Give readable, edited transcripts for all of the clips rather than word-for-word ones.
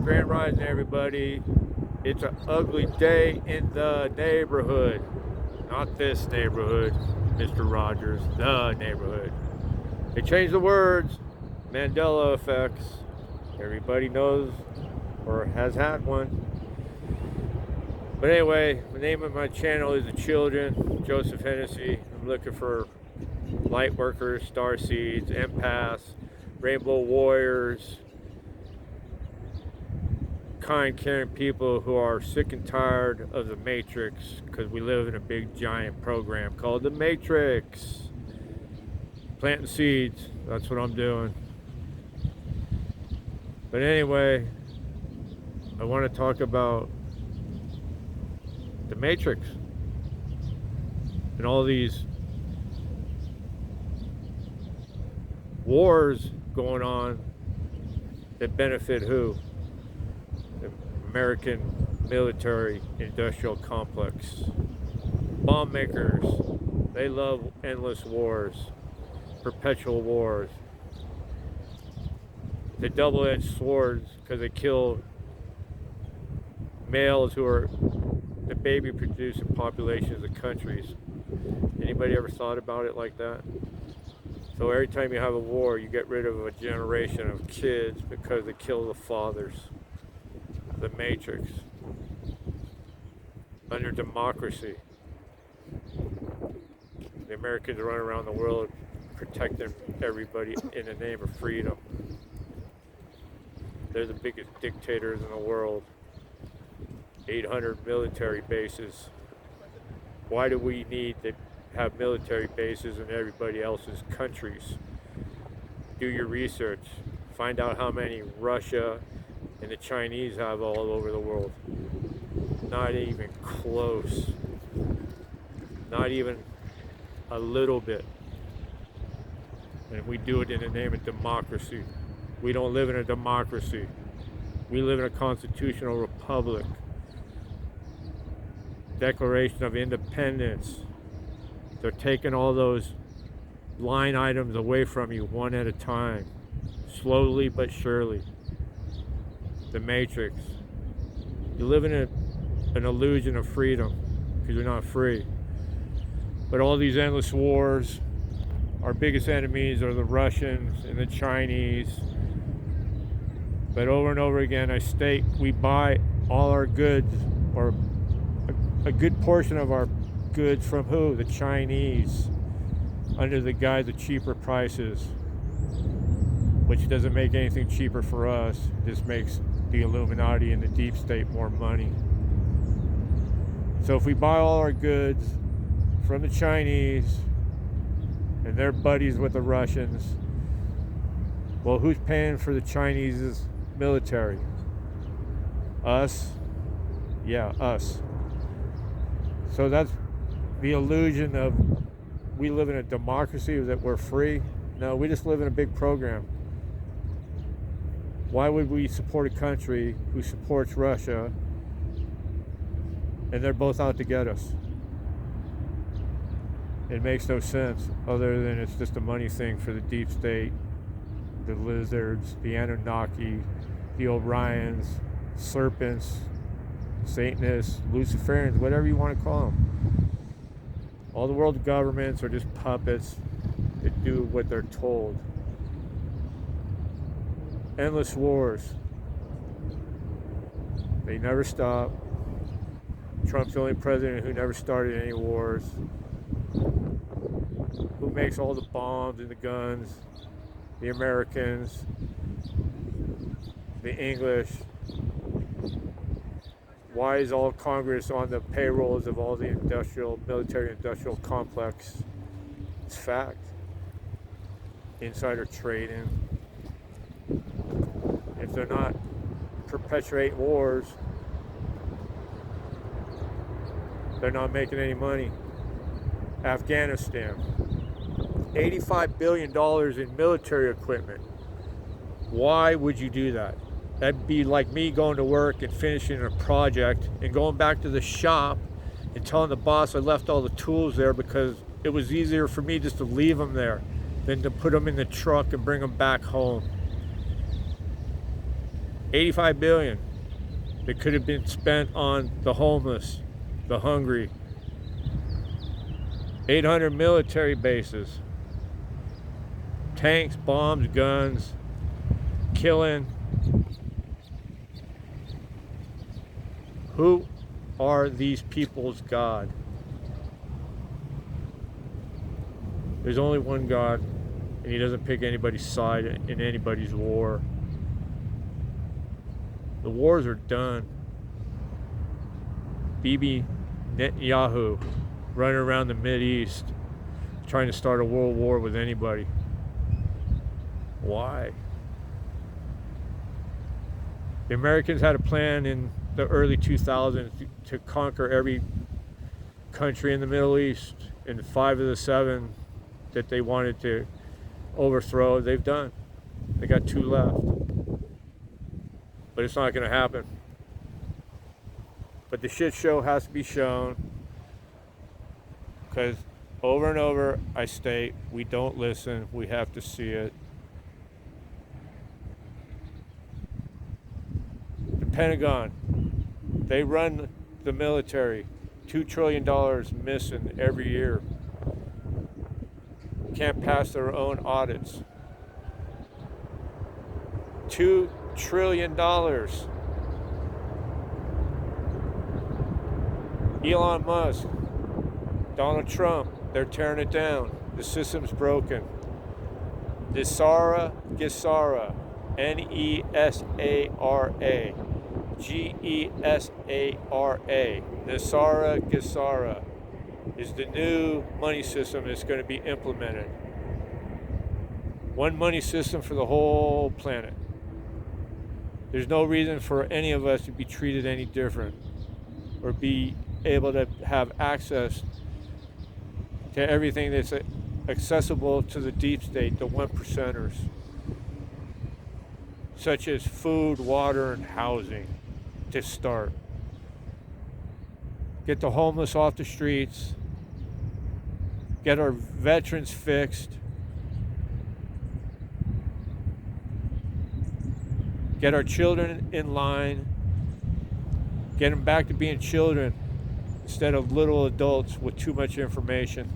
Grand Rising, everybody. It's an ugly day in the neighborhood. Not this neighborhood, Mr. Rogers, the neighborhood. They changed the words. Mandela effects. Everybody knows or has had one. But anyway, the name of my channel is The Children, Joseph Hennessy. I'm looking for light workers, star seeds, empaths, rainbow warriors, kind, caring people who are sick and tired of the Matrix, because we live in a big giant program called the Matrix. Planting seeds, that's what I'm doing. But anyway, I want to talk about the Matrix and all these wars going on that benefit who? The American military industrial complex. Bomb makers, they love endless wars, perpetual wars. The double-edged swords, because they kill males who are the baby producing populations of countries. Anybody ever thought about it like that? So every time you have a war, you get rid of a generation of kids because they kill the fathers. The Matrix. Under democracy, the Americans run around the world protecting everybody in the name of freedom. They're the biggest dictators in the world. 800 military bases. Why do we need to have military bases in everybody else's countries? Do your research. Find out how many Russia and the Chinese have all over the world. Not even close. Not even a little bit. And we do it in the name of democracy. We don't live in a democracy. We live in a constitutional republic. Declaration of Independence. They're taking all those line items away from you one at a time. Slowly but surely. The Matrix. You live in an illusion of freedom because you're not free. But all these endless wars, our biggest enemies are the Russians and the Chinese. But over and over again, I state we buy all our goods, or a good portion of our goods, from who? The Chinese, under the guise of cheaper prices, which doesn't make anything cheaper for us. It just makes the Illuminati and the deep state more money. So if we buy all our goods from the Chinese and they're buddies with the Russians, well, who's paying for the Chinese's military? Us? Yeah, us. So that's the illusion of we live in a democracy, that we're free. No, we just live in a big program. Why would we support a country who supports Russia and they're both out to get us? It makes no sense, other than it's just a money thing for the deep state, the lizards, the Anunnaki, the Orions, serpents, Satanists, Luciferians, whatever you want to call them. All the world governments are just puppets that do what they're told. Endless wars. They never stop. Trump's the only president who never started any wars. Who makes all the bombs and the guns? The Americans, the English. Why is all Congress on the payrolls of all the military industrial complex? It's fact. Insider trading. If they're not perpetuating wars, they're not making any money. Afghanistan. $85 billion in military equipment. Why would you do that? That'd be like me going to work and finishing a project and going back to the shop and telling the boss I left all the tools there because it was easier for me just to leave them there than to put them in the truck and bring them back home. 85 billion that could have been spent on the homeless, the hungry. 800 military bases, tanks, bombs, guns, killing. Who are these people's God? There's only one God, and he doesn't pick anybody's side in anybody's war. The wars are done. Bibi Netanyahu running around the Mideast trying to start a world war with anybody. Why? The Americans had a plan in the early 2000s to conquer every country in the Middle East, and 5 of the 7 that they wanted to overthrow, they've done. They got 2 left. But it's not going to happen. But the shit show has to be shown, because over and over I state, we don't listen, we have to see it. The Pentagon, they run the military. $2 trillion missing every year. Can't pass their own audits. $2 trillion. Elon Musk, Donald Trump, they're tearing it down. The system's broken. Nesara Gesara, Nesara, Gesara, Nesara Gesara is the new money system that's going to be implemented. One money system for the whole planet. There's no reason for any of us to be treated any different or be able to have access to everything that's accessible to the deep state, the 1%ers, such as food, water, and housing to start. Get the homeless off the streets, get our veterans fixed, get our children in line, get them back to being children instead of little adults with too much information.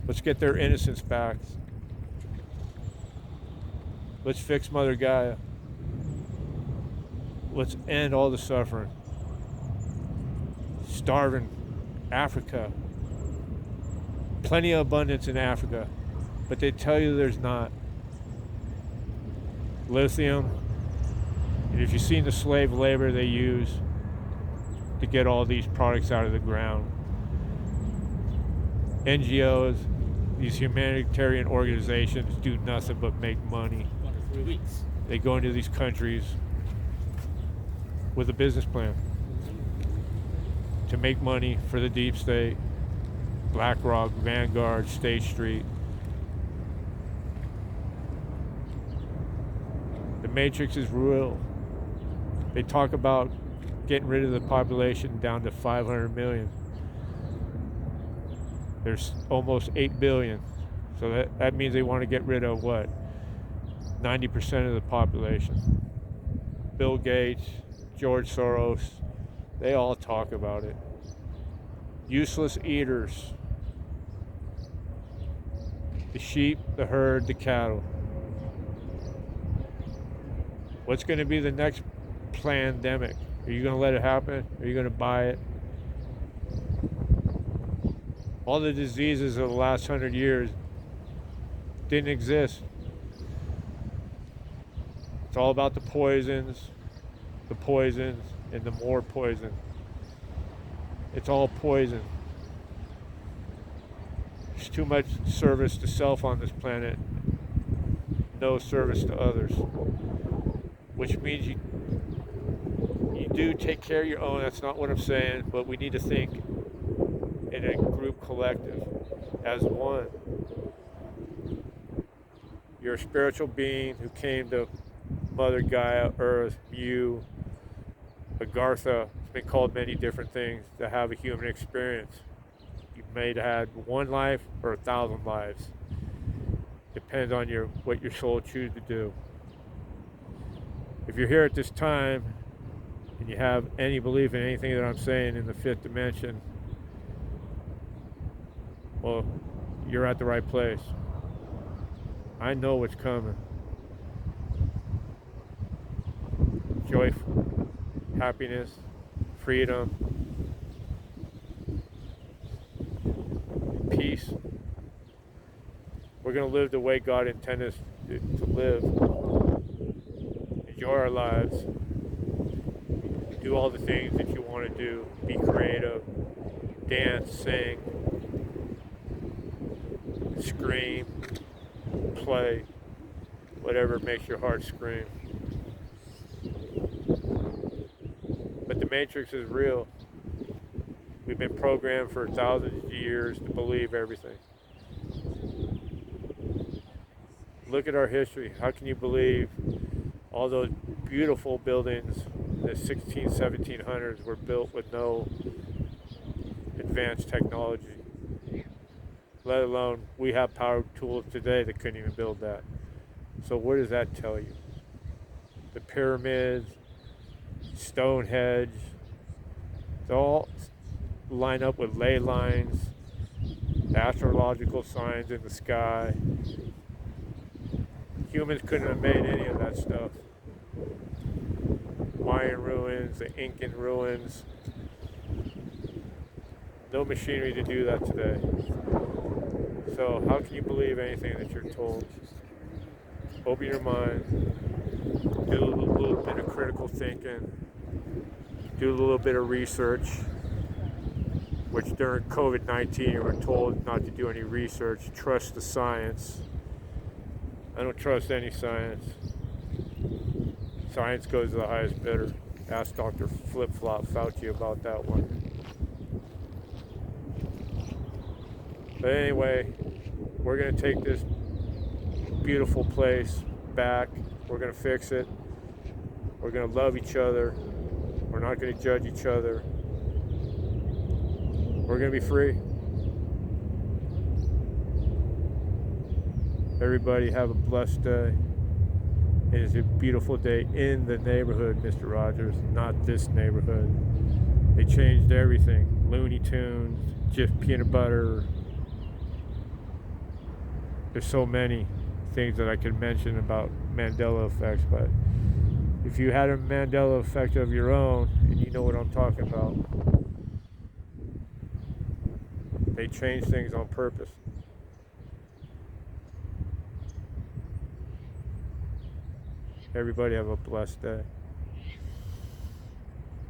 Let's get their innocence back. Let's fix Mother Gaia. Let's end all the suffering. Starving Africa. Plenty of abundance in Africa, but they tell you there's not. Lithium, and if you've seen the slave labor they use to get all these products out of the ground. NGOs, these humanitarian organizations do nothing but make money. 3 weeks. They go into these countries with a business plan to make money for the deep state, BlackRock, Vanguard, State Street. The Matrix is real. They talk about getting rid of the population down to 500 million. There's almost 8 billion. So that means they want to get rid of what? 90% of the population. Bill Gates, George Soros, they all talk about it. Useless eaters. The sheep, the herd, the cattle. What's going to be the next pandemic? Are you going to let it happen? Are you going to buy it? All the diseases of the last 100 years didn't exist. It's all about the poisons, and the more poison. It's all poison. There's too much service to self on this planet, no service to others. Which means you do take care of your own, that's not what I'm saying, but we need to think in a group collective, as one. You're a spiritual being who came to Mother Gaia, Earth, you, Agartha, it's been called many different things, to have a human experience. You may have had one life or 1,000 lives. Depends on what your soul chooses to do. If you're here at this time and you have any belief in anything that I'm saying in the fifth dimension, well, you're at the right place. I know what's coming. Joy, happiness, freedom, peace. We're going to live the way God intended us to live. Enjoy our lives. Do all the things that you want to do. Be creative. Dance, sing, scream, play, whatever makes your heart scream. But the Matrix is real. We've been programmed for thousands of years to believe everything. Look at our history. How can you believe all those beautiful buildings in the 1700s were built with no advanced technology? Let alone we have power tools today that couldn't even build that. So what does that tell you? The pyramids, Stonehenge, they all line up with ley lines, astrological signs in the sky. Humans couldn't have made any of that stuff. Mayan ruins, the Incan ruins. No machinery to do that today. So how can you believe anything that you're told? Open your mind. Do a little bit of critical thinking. Do a little bit of research. Which during COVID-19 you were told not to do any research. Trust the science. I don't trust any science. Science goes to the highest bidder. Ask Dr. Flip-Flop Fauci about that one. But anyway, we're going to take this beautiful place back. We're going to fix it. We're going to love each other. We're not going to judge each other. We're going to be free. Everybody have a blessed day. It is a beautiful day in the neighborhood, Mr. Rogers, not this neighborhood. They changed everything. Looney Tunes, Jif peanut butter. There's so many things that I could mention about Mandela effects, but if you had a Mandela effect of your own, and you know what I'm talking about, they change things on purpose. Everybody have a blessed day.